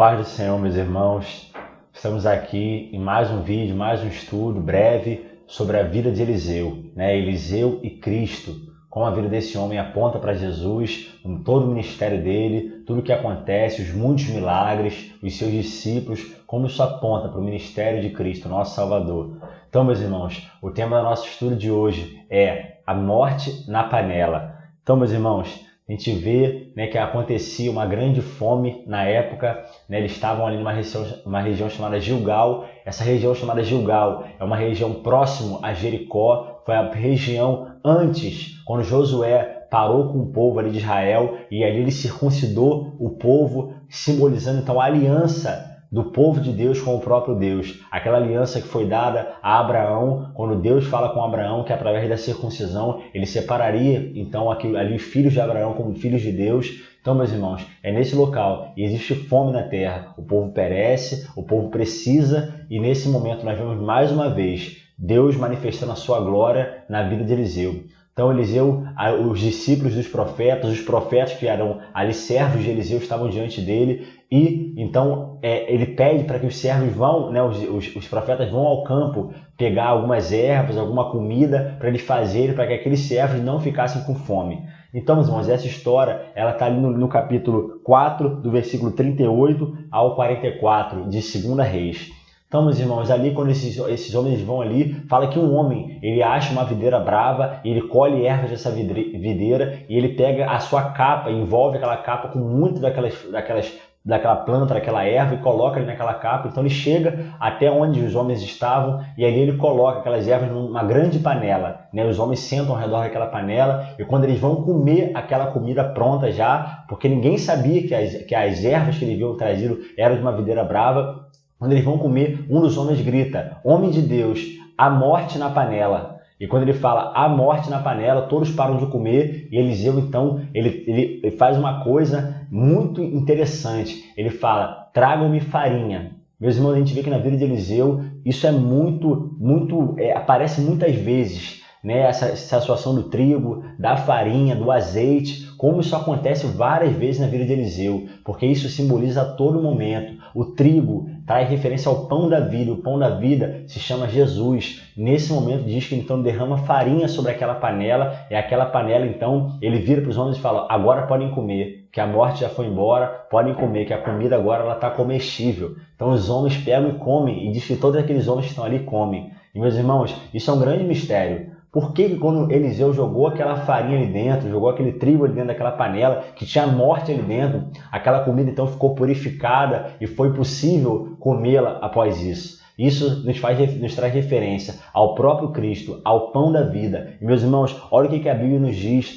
paz do Senhor, meus irmãos. Estamos aqui em mais um vídeo, mais um estudo breve sobre a vida de Eliseu, Eliseu e Cristo. Como a vida desse homem aponta para Jesus, todo o ministério dele, tudo o que acontece, os muitos milagres, os seus discípulos, como isso aponta para o ministério de Cristo, nosso Salvador. Então, meus irmãos, o tema do nosso estudo de hoje é a morte na panela. Então, meus irmãos, a gente vê que acontecia uma grande fome na época, eles estavam ali numa região chamada Gilgal. Essa região chamada Gilgal é uma região próximo a Jericó, foi a região antes, quando Josué parou com o povo ali de Israel e ali ele circuncidou o povo, simbolizando então a aliança do povo de Deus com o próprio Deus. Aquela aliança que foi dada a Abraão, quando Deus fala com Abraão que através da circuncisão ele separaria então ali os filhos de Abraão como filhos de Deus. Então, meus irmãos, é nesse local e existe fome na terra, o povo perece, o povo precisa, e nesse momento nós vemos mais uma vez Deus manifestando a sua glória na vida de Eliseu. Então Eliseu, os discípulos dos profetas, os profetas que eram ali servos de Eliseu estavam diante dele, e então ele pede para que os servos vão, os profetas vão ao campo pegar algumas ervas, alguma comida para eles fazerem, para que aqueles servos não ficassem com fome. Então, meus irmãos, essa história ela está ali no capítulo 4, do versículo 38 ao 44 de 2 Reis. Então, meus irmãos, ali quando esses homens vão ali, fala que um homem, ele acha uma videira brava, ele colhe ervas dessa videira e ele pega a sua capa, envolve aquela capa com muito daquela planta, daquela erva, e coloca ali naquela capa. Então ele chega até onde os homens estavam e ali ele coloca aquelas ervas numa grande panela. Os homens sentam ao redor daquela panela e quando eles vão comer aquela comida pronta já, porque ninguém sabia que as ervas que eles haviam trazido eram de uma videira brava, quando eles vão comer, um dos homens grita: "Homem de Deus, a morte na panela." E quando ele fala "a morte na panela", todos param de comer e Eliseu, então, ele faz uma coisa muito interessante. Ele fala: "Tragam-me farinha." Meus irmãos, a gente vê que na vida de Eliseu, isso é aparece muitas vezes, essa situação do trigo, da farinha, do azeite, como isso acontece várias vezes na vida de Eliseu, porque isso simboliza a todo momento. O trigo traz referência ao pão da vida, o pão da vida se chama Jesus. Nesse momento diz que então derrama farinha sobre aquela panela, e aquela panela então ele vira para os homens e fala: "Agora podem comer, que a morte já foi embora, podem comer, que a comida agora ela está comestível." Então os homens pegam e comem, e diz que todos aqueles homens que estão ali comem. E meus irmãos, isso é um grande mistério. Por que quando Eliseu jogou aquela farinha ali dentro, jogou aquele trigo ali dentro daquela panela, que tinha morte ali dentro, aquela comida então ficou purificada e foi possível comê-la após isso? Isso nos traz referência ao próprio Cristo, ao pão da vida. E meus irmãos, olha o que a Bíblia nos diz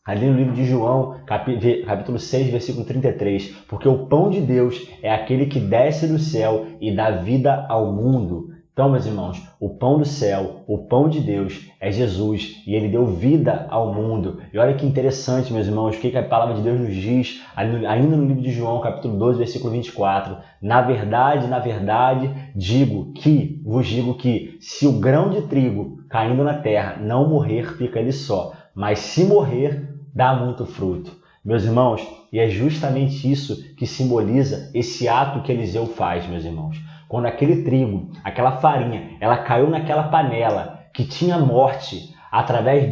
ali no livro de João, capítulo 6, versículo 33. "Porque o pão de Deus é aquele que desce do céu e dá vida ao mundo." Então, meus irmãos, o pão do céu, o pão de Deus é Jesus, e ele deu vida ao mundo. E olha que interessante, meus irmãos, o que a palavra de Deus nos diz, ainda no livro de João, capítulo 12, versículo 24. Na verdade, vos digo que se o grão de trigo caindo na terra não morrer, fica ele só, mas se morrer, dá muito fruto." Meus irmãos, e é justamente isso que simboliza esse ato que Eliseu faz, meus irmãos. Quando aquele trigo, aquela farinha, ela caiu naquela panela que tinha morte, através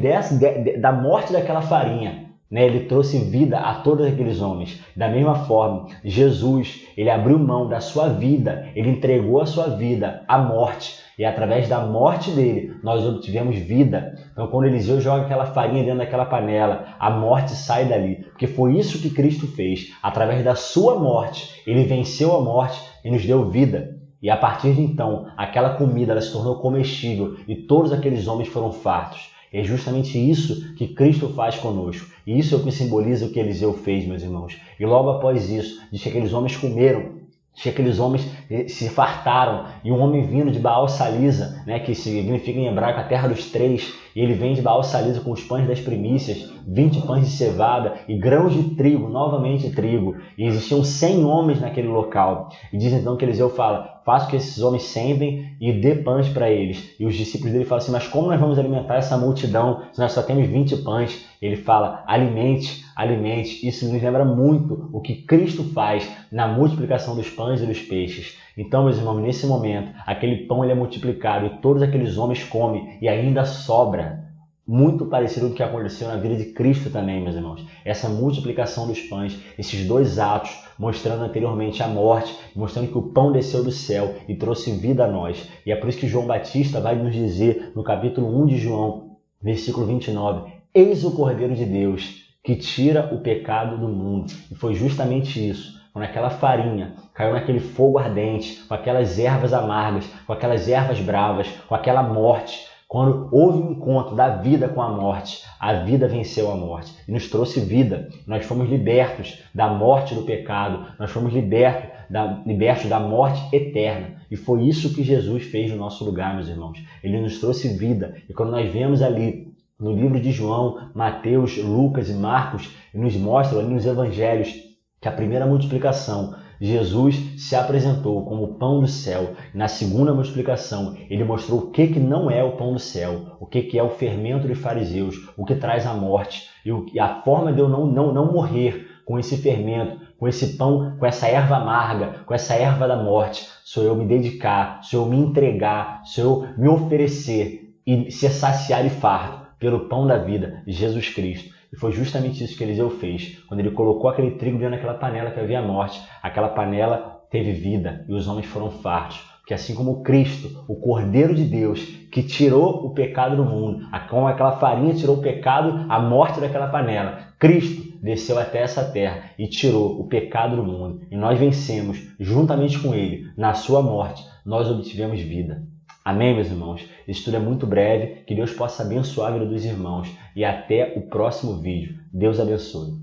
da morte daquela farinha, ele trouxe vida a todos aqueles homens. Da mesma forma, Jesus, ele abriu mão da sua vida, ele entregou a sua vida à morte, e através da morte dele, nós obtivemos vida. Então, quando Eliseu joga aquela farinha dentro daquela panela, a morte sai dali, porque foi isso que Cristo fez. Através da sua morte, ele venceu a morte e nos deu vida. E a partir de então, aquela comida ela se tornou comestível e todos aqueles homens foram fartos. É justamente isso que Cristo faz conosco. E isso é o que simboliza o que Eliseu fez, meus irmãos. E logo após isso, diz que aqueles homens comeram, diz que aqueles homens se fartaram. E um homem vindo de Baal Salisa, que significa em hebraico a terra dos três, E ele vem de Baal-Salisa com os pães das primícias, 20 pães de cevada e grãos de trigo, novamente trigo. E existiam 100 homens naquele local. E diz então que Eliseu fala, faça que esses homens sentem e dê pães para eles. E os discípulos dele falam assim, mas como nós vamos alimentar essa multidão se nós só temos 20 pães? Ele fala, alimente, alimente. Isso nos lembra muito o que Cristo faz na multiplicação dos pães e dos peixes. Então, meus irmãos, nesse momento, aquele pão ele é multiplicado e todos aqueles homens comem e ainda sobra. Muito parecido com o que aconteceu na vida de Cristo também, meus irmãos. Essa multiplicação dos pães, esses dois atos, mostrando anteriormente a morte, mostrando que o pão desceu do céu e trouxe vida a nós. E é por isso que João Batista vai nos dizer, no capítulo 1 de João, versículo 29, eis o Cordeiro de Deus, que tira o pecado do mundo. E foi justamente isso. Quando aquela farinha caiu naquele fogo ardente, com aquelas ervas amargas, com aquelas ervas bravas, com aquela morte, quando houve um encontro da vida com a morte, a vida venceu a morte e nos trouxe vida. Nós fomos libertos da morte do pecado, nós fomos libertos da morte eterna. E foi isso que Jesus fez no nosso lugar, meus irmãos. Ele nos trouxe vida. E quando nós vemos ali no livro de João, Mateus, Lucas e Marcos, nos mostram ali nos evangelhos que a primeira multiplicação, Jesus se apresentou como o pão do céu. Na segunda multiplicação, ele mostrou o que não é o pão do céu, o que é o fermento dos fariseus, o que traz a morte. E a forma de eu não morrer com esse fermento, com esse pão, com essa erva amarga, com essa erva da morte, sou eu me dedicar, sou eu me entregar, sou eu me oferecer e ser saciado e farto pelo pão da vida, Jesus Cristo. E foi justamente isso que Eliseu fez. Quando ele colocou aquele trigo dentro daquela panela que havia morte, aquela panela teve vida e os homens foram fartos. Porque assim como Cristo, o Cordeiro de Deus, que tirou o pecado do mundo, como aquela farinha tirou o pecado, a morte daquela panela, Cristo desceu até essa terra e tirou o pecado do mundo. E nós vencemos, juntamente com Ele, na sua morte, nós obtivemos vida. Amém, meus irmãos? Esse estudo é muito breve, que Deus possa abençoar a vida dos irmãos. E até o próximo vídeo. Deus abençoe.